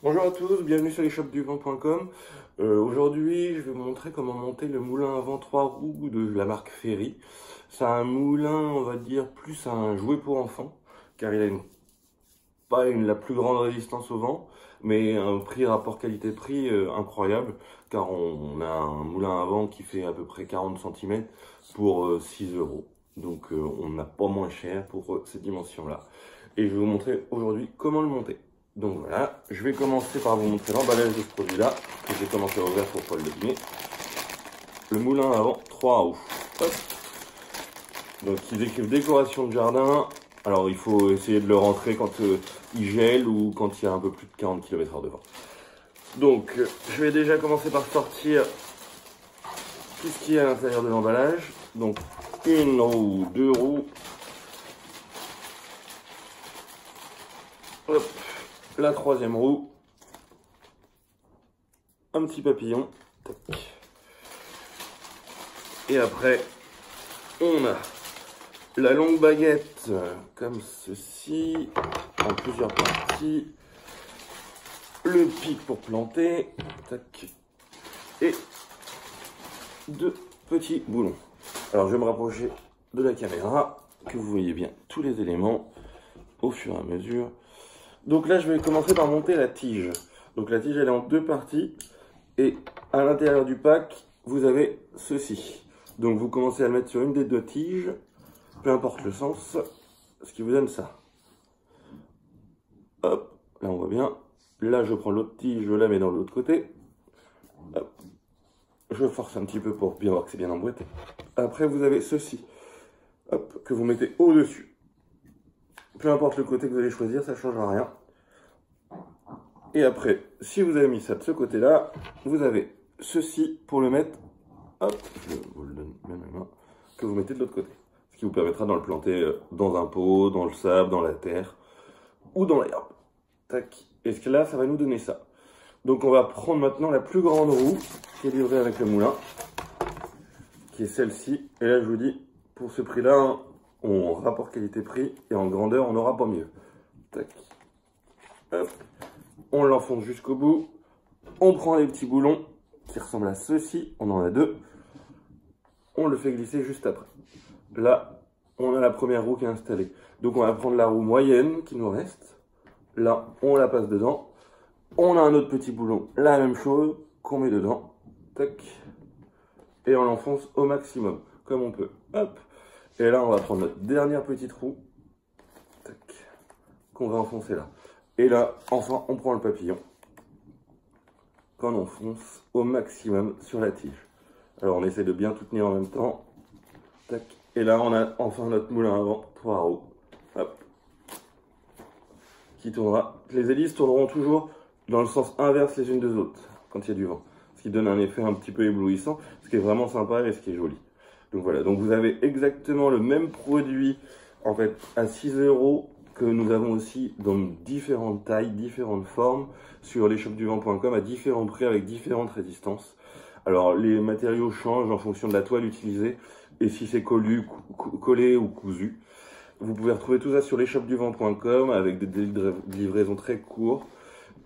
Bonjour à tous, bienvenue sur lesshopsduvent.com. Aujourd'hui, je vais vous montrer comment monter le moulin à vent 3 roues de la marque Ferry. C'est un moulin, on va dire, plus un jouet pour enfants, car il a pas la plus grande résistance au vent, mais un prix rapport qualité-prix incroyable, car on a un moulin à vent qui fait à peu près 40 cm pour 6 €. Donc on n'a pas moins cher pour ces dimensions-là. Et je vais vous montrer aujourd'hui comment le monter. Donc voilà, je vais commencer par vous montrer l'emballage de ce produit-là, que j'ai commencé à ouvrir pour pas le deviner. Le moulin à vent 3 roues. Hop. Donc ils écrivent décoration de jardin. Alors il faut essayer de le rentrer quand il gèle ou quand il y a un peu plus de 40 km/h de vent. Donc je vais déjà commencer par sortir tout ce qui est à l'intérieur de l'emballage. Donc une roue, deux roues. Hop. La troisième roue, un petit papillon, et après on a la longue baguette comme ceci, en plusieurs parties, le pic pour planter, tac, et deux petits boulons. Alors je vais me rapprocher de la caméra, que vous voyez bien tous les éléments au fur et à mesure. Donc là, je vais commencer par monter la tige. Donc la tige, elle est en deux parties. Et à l'intérieur du pack, vous avez ceci. Donc vous commencez à le mettre sur une des deux tiges, peu importe le sens, ce qui vous donne ça. Hop, là on voit bien. Là, je prends l'autre tige, je la mets dans l'autre côté. Hop. Je force un petit peu pour bien voir que c'est bien emboîté. Après, vous avez ceci. Hop, que vous mettez au-dessus. Peu importe le côté que vous allez choisir, ça ne changera rien. Et après, si vous avez mis ça de ce côté-là, vous avez ceci pour le mettre, hop, je vous le donne même à la main, que vous mettez de l'autre côté. Ce qui vous permettra de le planter dans un pot, dans le sable, dans la terre, ou dans l'herbe. Tac. Et ce que là, ça va nous donner ça. Donc on va prendre maintenant la plus grande roue, qui est livrée avec le moulin, qui est celle-ci. Et là, je vous dis, pour ce prix-là, en rapport qualité-prix et en grandeur, on n'aura pas mieux. Tac. Hop. On l'enfonce jusqu'au bout. On prend les petits boulons qui ressemblent à ceux-ci. On en a deux. On le fait glisser juste après. Là, on a la première roue qui est installée. Donc on va prendre la roue moyenne qui nous reste. Là, on la passe dedans. On a un autre petit boulon, la même chose, qu'on met dedans. Tac. Et on l'enfonce au maximum, comme on peut. Hop. Et là, on va prendre notre dernière petite roue, qu'on va enfoncer là. Et là, enfin, on prend le papillon, qu'on enfonce au maximum sur la tige. Alors, on essaie de bien tout tenir en même temps. Tac. Et là, on a enfin notre moulin à vent 3 roues. Hop. Qui tournera. Les hélices tourneront toujours dans le sens inverse les unes des autres, quand il y a du vent. Ce qui donne un effet un petit peu éblouissant, ce qui est vraiment sympa et ce qui est joli. Donc voilà, donc vous avez exactement le même produit en fait à 6 € que nous avons aussi dans différentes tailles, différentes formes sur lesshopsduvent.com à différents prix avec différentes résistances. Alors les matériaux changent en fonction de la toile utilisée et si c'est collé ou cousu. Vous pouvez retrouver tout ça sur lesshopsduvent.com avec des livraisons très courtes.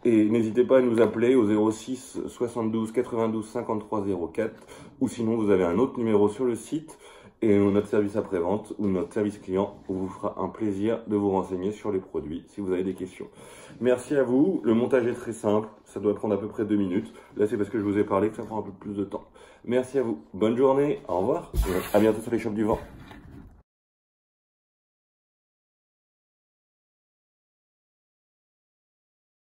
Et n'hésitez pas à nous appeler au 06 72 92 53 04 ou sinon vous avez un autre numéro sur le site et notre service après-vente ou notre service client vous fera un plaisir de vous renseigner sur les produits si vous avez des questions. Merci à vous, le montage est très simple, ça doit prendre à peu près 2 minutes. Là c'est parce que je vous ai parlé que ça prend un peu plus de temps. Merci à vous, bonne journée, au revoir et à bientôt sur les Shops du Vent.